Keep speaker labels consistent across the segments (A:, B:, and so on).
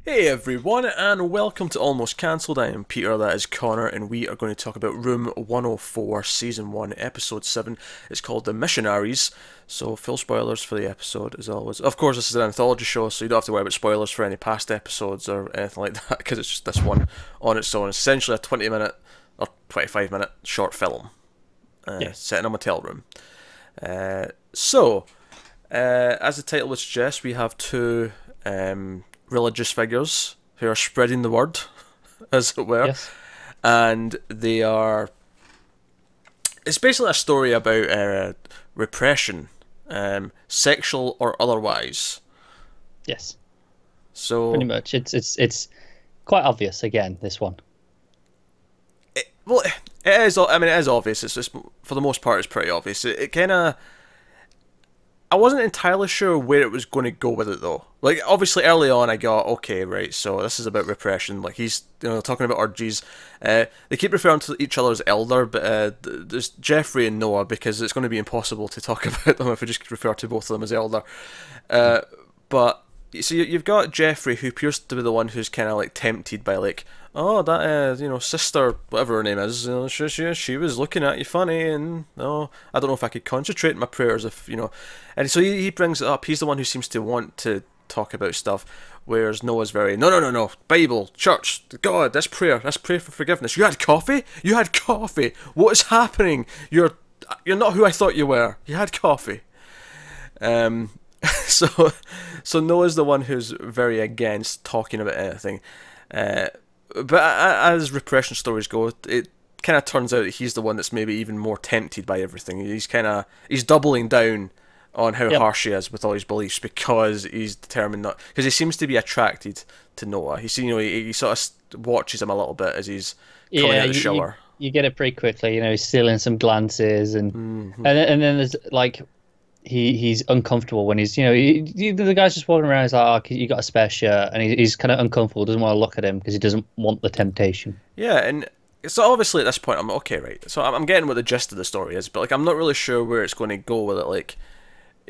A: Hey everyone, and welcome to Almost Cancelled. I am Peter, that is Connor, and we are going to talk about Room 104, Season 1, Episode 7. It's called The Missionaries, so full spoilers for the episode as always. Of course, this is an anthology show, so you don't have to worry about spoilers for any past episodes or anything like that, because it's just this one on its own. It's essentially a 20-minute or 25-minute short film set in a motel room. As the title would suggest, we have two religious figures who are spreading the word, as it were.
B: Yes.
A: And they are... It's basically a story about repression, sexual or otherwise.
B: Yes.
A: So
B: Pretty much. It's quite obvious again, this one.
A: it is. I mean, it is obvious. It's just, for the most part, it's pretty obvious. It kind of... I wasn't entirely sure where it was going to go with it, though. Like, obviously, early on, I got, okay, right, so this is about repression. Like, he's, talking about orgies. They keep referring to each other as elder, but there's Jeffrey and Noah, because it's going to be impossible to talk about them if we just refer to both of them as elder. But, so you've got Jeffrey, who appears to be the one who's kind of, like, tempted by, like, oh, that, sister, whatever her name is, she was looking at you funny, and, I don't know if I could concentrate in my prayers if, And so he brings it up. He's the one who seems to want to talk about stuff, whereas Noah's very, no, Bible, church, God, that's prayer for forgiveness. You had coffee? You had coffee. What is happening? You're not who I thought you were. You had coffee. So Noah's the one who's very against talking about anything. But as repression stories go, it kind of turns out that he's the one that's maybe even more tempted by everything. He's doubling down on how harsh he is with all his beliefs, because he's determined not, because he seems to be attracted to Noah. He sort of watches him a little bit as he's coming out of the shower.
B: You get it pretty quickly. He's stealing some glances, and then there's like he's uncomfortable when he's the guy's just walking around. He's like, oh, you got a spare shirt, and he's kind of uncomfortable. Doesn't want to look at him because he doesn't want the temptation.
A: Yeah, and so obviously at this point I'm okay, right? So I'm getting what the gist of the story is, but like I'm not really sure where it's going to go with it. Like,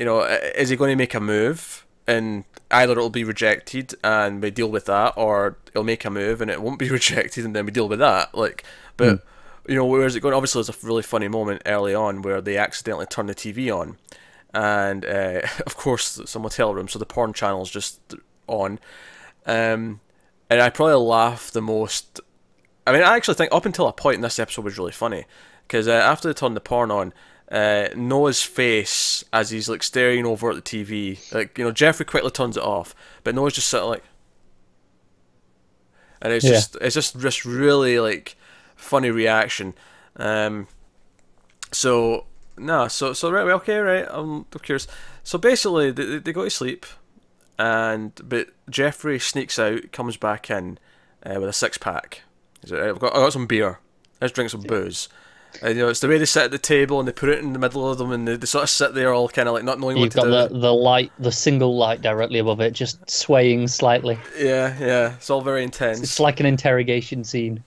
A: is he going to make a move, and either it'll be rejected and we deal with that, or he'll make a move and it won't be rejected and then we deal with that. Like, but where is it going? Obviously, there's a really funny moment early on where they accidentally turn the TV on, and of course it's a motel room, so the porn channel's just on, and I probably laughed the most. I mean, I actually think up until a point in this episode was really funny, because after they turned the porn on, Noah's face as he's like staring over at the TV, like Jeffrey quickly turns it off, but Noah's just sort of like, and it's just really like funny reaction. Right, okay, right. I'm curious. So basically, they go to sleep, but Jeffrey sneaks out, comes back in with a 6-pack. He's like, I got some beer. Let's drink some booze. And it's the way they sit at the table and they put it in the middle of them, and they sort of sit there all kind of like not knowing what to do.
B: You've got the single light directly above it, just swaying slightly.
A: Yeah. It's all very intense.
B: It's like an interrogation scene.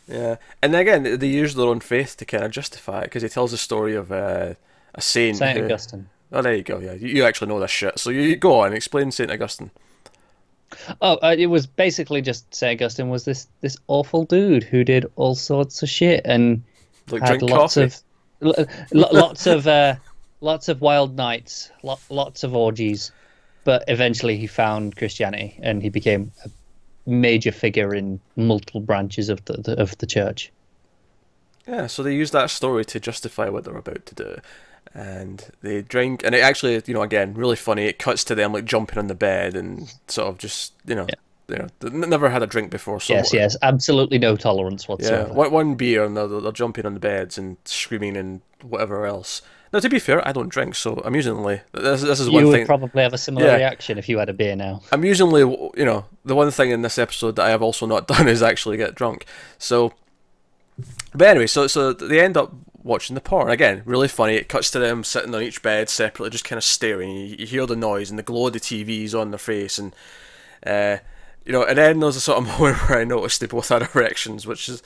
A: Yeah, and again, they use their own faith to kind of justify it, because he tells the story of a saint.
B: Saint Augustine.
A: Oh, there you go. Yeah, you actually know this shit. So you go on, explain Saint Augustine.
B: Oh, it was basically just Saint Augustine was this awful dude who did all sorts of shit and
A: like
B: had
A: drink
B: lots
A: coffee.
B: lots of wild nights, lots of orgies, but eventually he found Christianity and he became a major figure in multiple branches of the church.
A: Yeah, so they use that story to justify what they're about to do, and they drink, and it actually, again, really funny. It cuts to them like jumping on the bed and sort of just, they never had a drink before. So
B: yes, absolutely no tolerance whatsoever.
A: Yeah, one beer and they're jumping on the beds and screaming and whatever else. Now, to be fair, I don't drink, so amusingly, this is one thing.
B: You would probably have a similar reaction if you had a beer now.
A: Amusingly, the one thing in this episode that I have also not done is actually get drunk. So, but anyway, so they end up watching the porn. Again, really funny. It cuts to them sitting on each bed separately, just kind of staring. You hear the noise and the glow of the TVs on their face, and and then there's a sort of moment where I noticed they both had erections, which is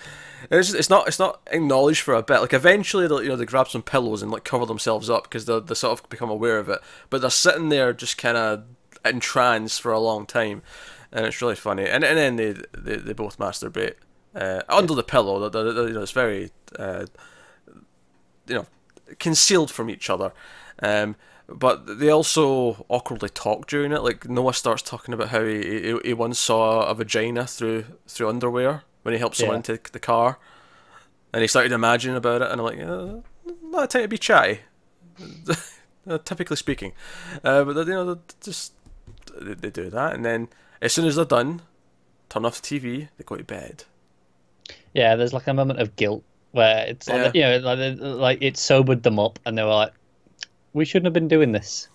A: it's not acknowledged for a bit. Like eventually they grab some pillows and like cover themselves up because they sort of become aware of it, but they're sitting there just kind of entranced for a long time. and it's really funny. And then they both masturbate under the pillow. You know, it's very you know, concealed from each other. But they also awkwardly talk during it. Like Noah starts talking about how he once saw a vagina through underwear when he helped someone into the car, and he started imagining about it. And I'm like, not a time to be chatty, typically speaking. But you know, they do that, and then as soon as they're done, turn off the TV. They go to bed.
B: Yeah, there's like a moment of guilt where it's like, you know, like it sobered them up, and they were like, we shouldn't have been doing this.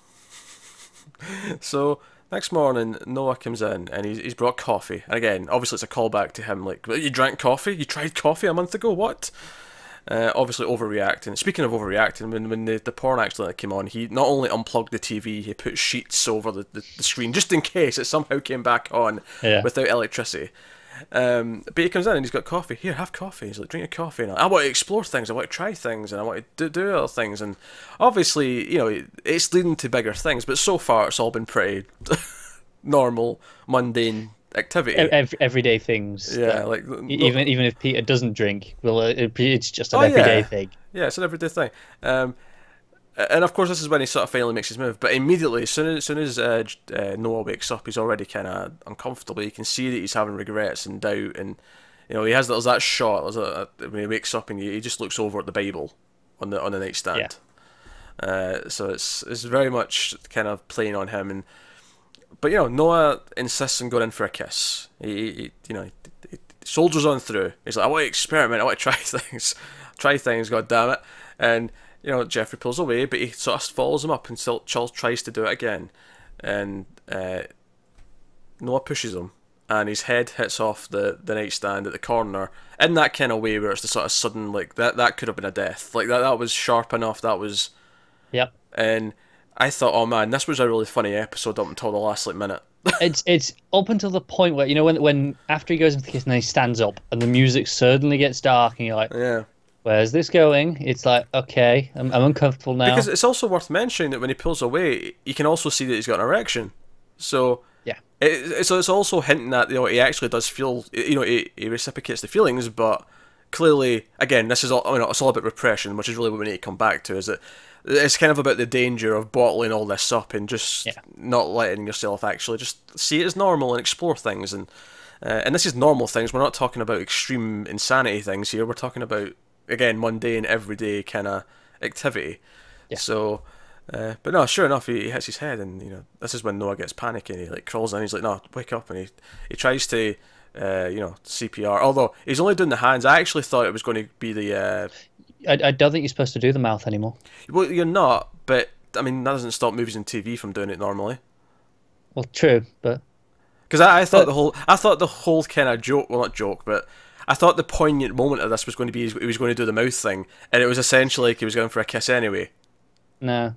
A: So next morning, Noah comes in and he's brought coffee. And again, obviously it's a callback to him. Like, you drank coffee? You tried coffee a month ago? What? Obviously overreacting. Speaking of overreacting, when the porn accident came on, he not only unplugged the TV, he put sheets over the screen just in case it somehow came back on without electricity. But he comes in and he's got coffee. Here, have coffee. He's like, drink your coffee. And I want to explore things. I want to try things, and I want to do other things. And obviously, you know, it's leading to bigger things. But so far, it's all been pretty normal, mundane activity.
B: Everyday things.
A: Yeah, like
B: even if Peter doesn't drink, well, it's just an everyday thing.
A: Yeah, it's an everyday thing. And of course, this is when he sort of finally makes his move. But immediately, as soon as Noah wakes up, he's already kind of uncomfortable. You can see that he's having regrets and doubt, and you know there's that shot when he wakes up and he just looks over at the Bible on the nightstand. Yeah. So it's very much kind of playing on him, but you know Noah insists on going in for a kiss. He soldiers on through. He's like, I want to experiment. I want to try things. God damn it, and. You know, Jeffrey pulls away, but he sort of follows him up and still Charles tries to do it again. And Noah pushes him, and his head hits off the nightstand at the corner in that kind of way where it's the sort of sudden, like, that could have been a death. Like, that was sharp enough, that was...
B: Yep.
A: And I thought, oh man, this was a really funny episode up until the last, like, minute.
B: It's up until the point where, you know, when after he goes into the kitchen and he stands up, and the music suddenly gets dark, and you're like... Yeah. Where's this going? It's like, okay, I'm uncomfortable now.
A: Because it's also worth mentioning that when he pulls away, you can also see that he's got an erection. So
B: yeah,
A: so it's also hinting that, you know, he actually does feel, you know, he reciprocates the feelings, but clearly, again, this is all, you know, it's all about repression, which is really what we need to come back to. Is that it's kind of about the danger of bottling all this up and just not letting yourself actually just see it as normal and explore things, and this is normal things. We're not talking about extreme insanity things here. We're talking about, again, mundane, everyday kind of activity. Yeah. So, but no, sure enough, he hits his head, and you know, this is when Noah gets panicky. He like crawls in. He's like, "No, wake up!" And he tries to, you know, CPR. Although he's only doing the hands. I actually thought it was going to be the.
B: I don't think you're supposed to do the mouth anymore.
A: Well, you're not, but I mean, that doesn't stop movies and TV from doing it normally.
B: Well, true, but
A: because I thought the whole kind of joke, well, not joke, but. I thought the poignant moment of this was going to be he was going to do the mouth thing, and it was essentially like he was going for a kiss anyway.
B: No,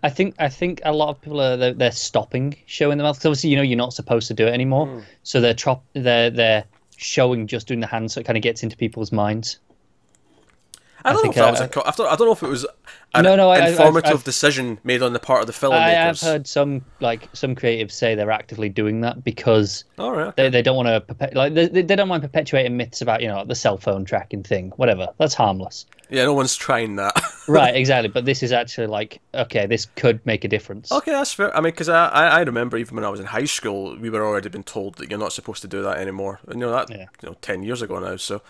B: I think a lot of people are they're stopping showing the mouth, because obviously, you know, you're not supposed to do it anymore. So they're showing just doing the hands, so it kind of gets into people's minds.
A: I don't know if it was an informative decision made on the part of the filmmakers.
B: I've heard some creatives say they're actively doing that because they don't want to they don't mind perpetuating myths about, you know, the cell phone tracking thing, whatever. That's harmless.
A: Yeah, no one's trying that.
B: Right, exactly. But this is actually like, okay, this could make a difference.
A: Okay, that's fair. I mean, because I remember even when I was in high school, we were already been told that you're not supposed to do that anymore. And you know that, you know, 10 years ago now. So.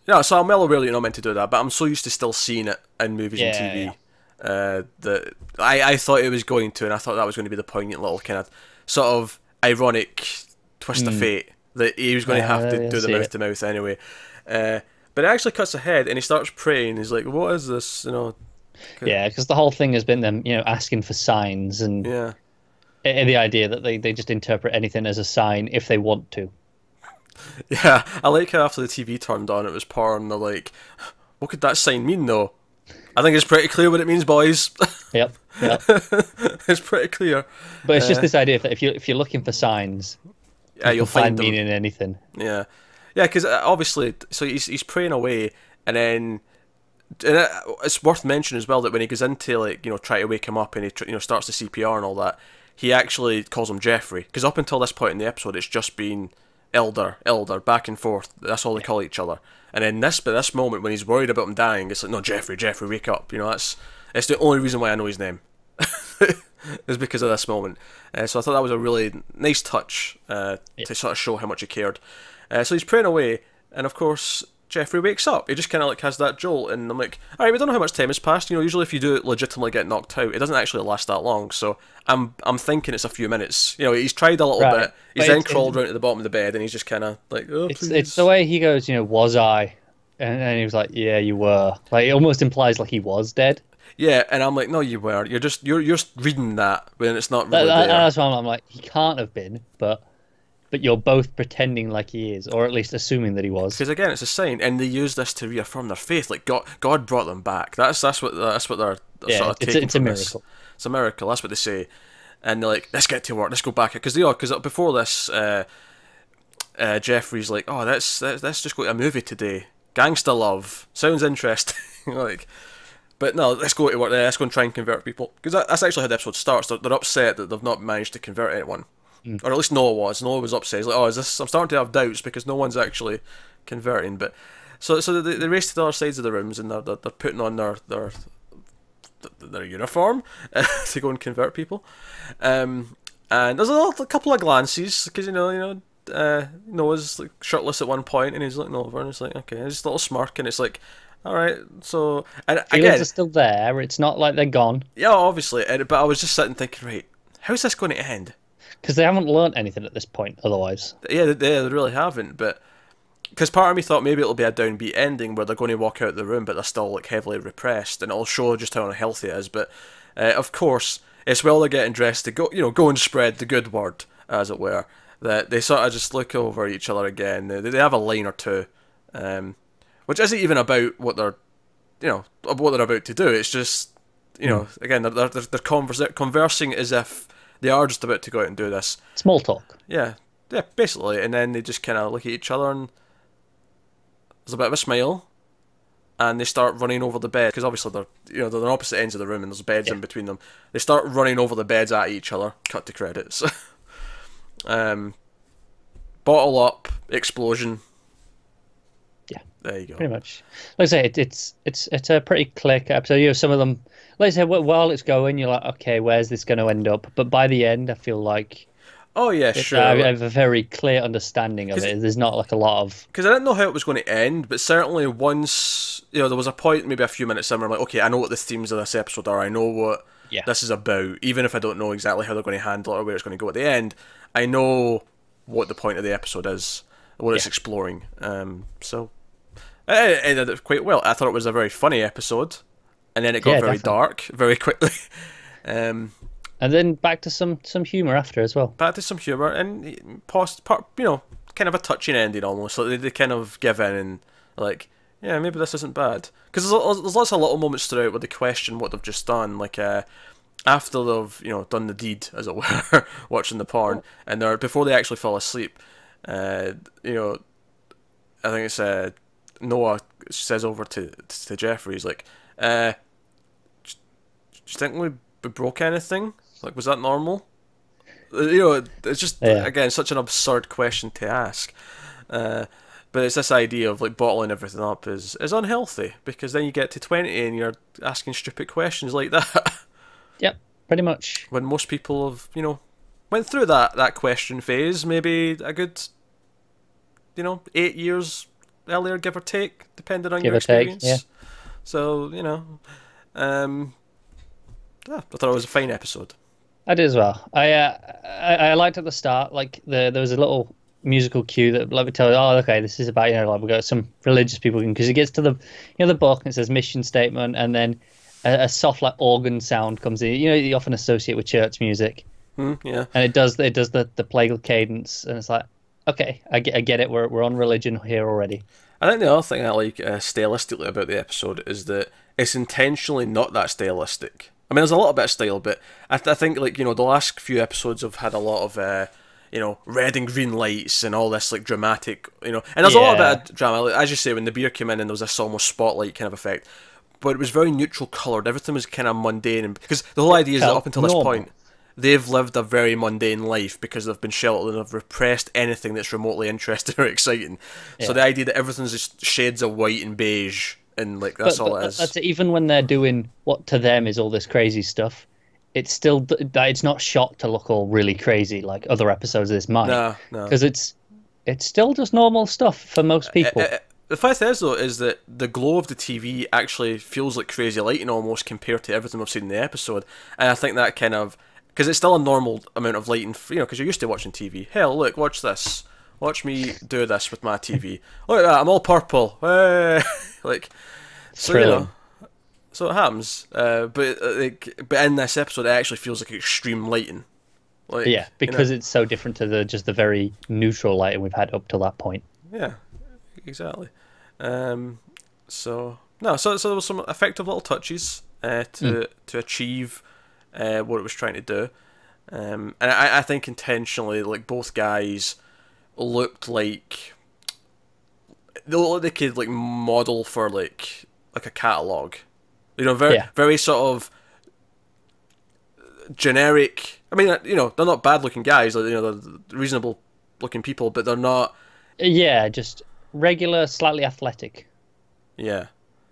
A: Yeah, so I'm well aware that you're not meant to do that, but I'm so used to still seeing it in movies and TV that I thought it was going to, and I thought that was going to be the poignant little kind of sort of ironic twist of fate that he was going to have to do the mouth to mouth anyway. But it actually cuts ahead, and he starts praying. He's like, "What is this?" You know.
B: Yeah, because the whole thing has been them, you know, asking for signs, and the idea that they just interpret anything as a sign if they want to.
A: Yeah, I like how after the TV turned on, it was porn. They're like, what could that sign mean, though? I think it's pretty clear what it means, boys.
B: Yep.
A: It's pretty clear.
B: But it's just this idea that if you're looking for signs,
A: you'll find
B: meaning in anything.
A: Yeah, because obviously, so he's praying away, and then it's worth mentioning as well that when he goes into, like, you know, try to wake him up, and he starts the CPR and all that, he actually calls him Jeffrey, because up until this point in the episode, it's just been elder, elder, back and forth. That's all they call each other. And then this moment when he's worried about him dying, it's like, no, Jeffrey, Jeffrey, wake up. You know, it's the only reason why I know his name. Is because of this moment. So I thought that was a really nice touch to sort of show how much he cared. So he's praying away, and of course Jeffrey wakes up. He just kind of like has that jolt, and I'm like, all right, we don't know how much time has passed. You know, usually if you do legitimately get knocked out, it doesn't actually last that long. So I'm thinking it's a few minutes. You know, he's tried a little bit. He's then crawled around to the bottom of the bed, and he's just kind of like, oh, please.
B: It's the way he goes, you know, was I? And he was like, yeah, you were. Like, it almost implies like he was dead.
A: Yeah, and I'm like, no, you weren't. You're just reading that when it's not really there.
B: That's why I'm like, he can't have been, but you're both pretending like he is, or at least assuming that he was.
A: Because again, it's a sign, and they use this to reaffirm their faith. Like God brought them back. That's what they're sort of taking
B: it's a
A: from
B: miracle.
A: This. It's a miracle. That's what they say, and they're like, let's get to work. Let's go back because before this, Jeffrey's like, oh, let's just go to a movie today. Gangsta love sounds interesting. Like. But no, let's go to work. Let's go and try and convert people, because that's actually how the episode starts. They're upset that they've not managed to convert anyone, or at least Noah was. Noah was upset. He's like, "Oh, is this?" I'm starting to have doubts because no one's actually converting. But so they race to the other sides of the rooms, and they're putting on their uniform to go and convert people. And there's a couple of glances because Noah's like shirtless at one point, and he's looking over, and it's like, okay, there's just a little smirk, and it's like. All right, so and
B: feelings
A: again,
B: are still there. It's not like they're gone.
A: Yeah, obviously. But I was just sitting thinking, right, how's this going to end?
B: Because they haven't learnt anything at this point. Otherwise,
A: yeah, they really haven't. But because part of me thought maybe it'll be a downbeat ending where they're going to walk out of the room, but they're still like heavily repressed, and it'll show just how unhealthy it is. But of course, it's while they're getting dressed to go and spread the good word, as it were. That they sort of just look over each other again. They have a line or two. Which isn't even about what they're about to do. It's just, again, they're conversing as if they are just about to go out and do this.
B: Small talk.
A: Yeah, basically. And then they just kind of look at each other, and there's a bit of a smile, and they start running over the bed because obviously they're on opposite ends of the room, and there's beds in between them. They start running over the beds at each other. Cut to credits. Bottle up, explosion. There you go.
B: Pretty much. Like I say, it's a pretty click episode. Some of them, like I say, while it's going, you're like, okay, where's this going to end up? But by the end, I feel like,
A: oh yeah, sure,
B: I have a very clear understanding of it. There's not like a lot of,
A: because I didn't know how it was going to end, but certainly once there was a point, maybe a few minutes in, where I'm like, okay, I know what the themes of this episode are. I know what this is about, even if I don't know exactly how they're going to handle it or where it's going to go at the end. I know what the point of the episode is, what it's exploring. So. It ended quite well. I thought it was a very funny episode, and then it got very dark very quickly. And
B: then back to some humour after as well.
A: Back to some humour, and kind of a touching ending almost. Like they kind of give in and like, yeah, maybe this isn't bad. Because there's lots of little moments throughout where they question what they've just done. Like after they've done the deed, as it were, watching the porn, and before they actually fall asleep. I think it's Noah says over to Jeffrey, he's like, do you think we broke anything? Like, was that normal? It's just, again, such an absurd question to ask. But it's this idea of like bottling everything up is unhealthy, because then you get to 20 and you're asking stupid questions like that.
B: Yep, pretty much.
A: When most people have, went through that question phase, maybe a good, 8 years earlier, give or take, depending on your experience.
B: Yeah.
A: So, I thought it was a fine episode.
B: I did as well. I liked at the start, like there was a little musical cue that let me tell you, oh, okay, this is about, like we've got some religious people, because it gets to the the book and it says mission statement, and then a soft like organ sound comes in. You often associate with church music.
A: Yeah.
B: And it does the plagal cadence, and it's like, okay, I get it. We're on religion here already.
A: I think the other thing I like stylistically about the episode is that it's intentionally not that stylistic. I mean, there's a little bit of style, but I think like the last few episodes have had a lot of red and green lights and all this like dramatic and there's a lot of drama. Like, as you say, when the beer came in and there was this almost spotlight kind of effect, but it was very neutral coloured. Everything was kind of mundane, and because the whole idea is that up until this point, they've lived a very mundane life because they've been sheltered and have repressed anything that's remotely interesting or exciting. So
B: Yeah.
A: the idea that everything's just shades of white and beige and like that's all it is.
B: That's it. Even when they're doing what to them is all this crazy stuff, it's still that it's not shot to look all really crazy like other episodes of this might,
A: No, no.
B: because it's still just normal stuff for most people.
A: The fact is, though, is that the glow of the TV actually feels like crazy lighting almost compared to everything we've seen in the episode. And I think that kind of... Because it's still a normal amount of lighting, you know, because you're used to watching TV. Hell, look, watch this. Watch me do this with my TV. Look at that, I'm all purple. Like, so, you know, so it happens. But in this episode, it actually feels like extreme lighting. Like,
B: Yeah, because
A: you know,
B: it's so different to the very neutral lighting we've had up till that point.
A: yeah, exactly. So no, so there was some effective little touches to achieve what it was trying to do, and I think intentionally, like both guys looked like they could like model for like a catalog, you know, very sort of generic. I mean, you know, they're not bad looking guys, like, you know, they're reasonable looking people, but they're not.
B: Yeah, just regular, slightly athletic.
A: Yeah.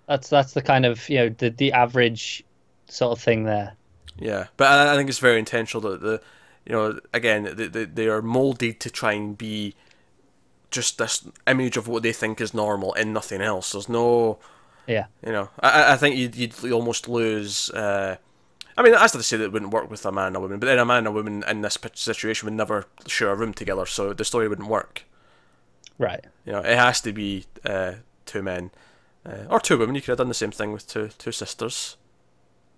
B: That's the kind of, you know, the average sort of thing there.
A: Yeah, but I think it's very intentional that you know, again, they are molded to try and be just this image of what they think is normal and nothing else. There's no,
B: Yeah.
A: you know, I think you'd almost lose. I mean, that's not to say that it wouldn't work with a man and a woman, but then a man and a woman in this situation would never share a room together, so the story wouldn't work.
B: Right.
A: You know, it has to be two men or two women. You could have done the same thing with two sisters.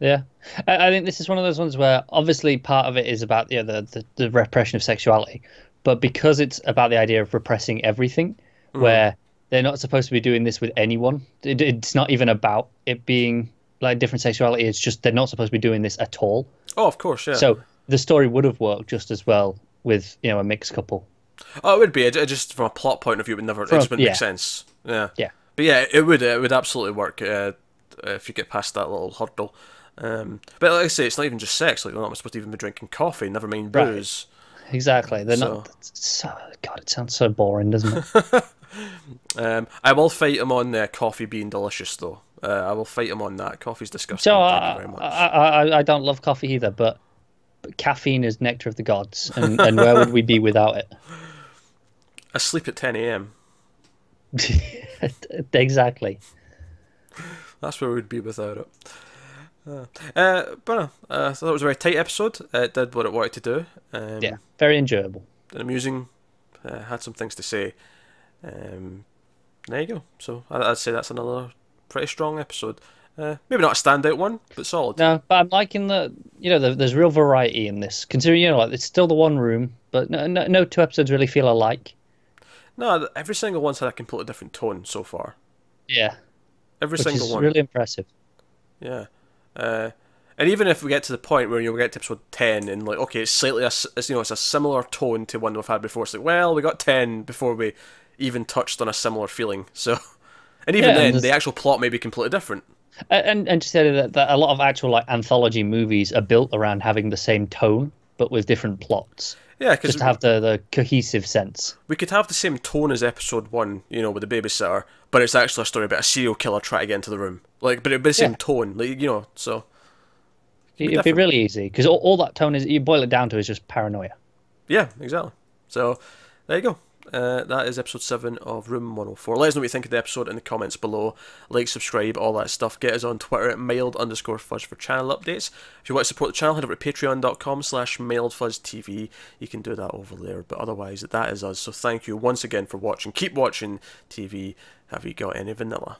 B: Yeah, I think this is one of those ones where obviously part of it is about the repression of sexuality, but because it's about the idea of repressing everything, where they're not supposed to be doing this with anyone. It's not even about it being like different sexuality. It's just they're not supposed to be doing this at all.
A: Oh, of course, yeah.
B: So the story would have worked just as well with, you know, a mixed couple.
A: Oh, it would be. It just from a plot point of view, it would never. It just wouldn't make sense. Yeah.
B: Yeah.
A: But yeah, it would. It would absolutely work if you get past that little hurdle. But like I say, it's not even just sex. Like they're not supposed to even be drinking coffee. Never mind booze.
B: Right. Exactly. They're not. So, God, it sounds so boring, doesn't it?
A: I will fight him on coffee being delicious, though. I will fight him on that. Coffee's disgusting.
B: So
A: Thank you very much.
B: I don't love coffee either, but caffeine is nectar of the gods, and where would we be without it?
A: I sleep at 10 a.m.
B: Exactly.
A: That's where we'd be without it. But no, I thought it was a very tight episode. It did what it wanted to do.
B: Yeah, very enjoyable.
A: And amusing. Had some things to say. There you go. So I'd say that's another pretty strong episode. Maybe not a standout one, but solid.
B: No, but I'm liking there's real variety in this. Considering, you know, like it's still the one room, but no two episodes really feel alike.
A: No, every single one's had a completely different tone so far.
B: Yeah,
A: Every
B: which
A: single
B: is
A: one.
B: really impressive.
A: Yeah. And even if we get to the point where we get to episode 10 and like, okay, it's slightly it's a similar tone to one we've had before. It's like, well, we got 10 before we even touched on a similar feeling. So, and even then, the actual plot may be completely different.
B: And just say that a lot of actual like anthology movies are built around having the same tone but with different plots.
A: Yeah, because
B: just to have the cohesive sense.
A: We could have the same tone as episode 1, you know, with the babysitter, but it's actually a story about a serial killer trying to get into the room. Like, but it'd be the same tone, like, you know. So
B: it'd be really easy because all that tone is, you boil it down to, is just paranoia.
A: Yeah, exactly. So there you go. That is episode 7 of Room 104. Let us know what you think of the episode in the comments below. Like, subscribe, all that stuff. Get us on Twitter at mild_fuzz for channel updates. If you want to support the channel, head over to patreon.com/mildfuzztv. You can do that over there. But otherwise, that is us. So thank you once again for watching. Keep watching TV. Have you got any vanilla?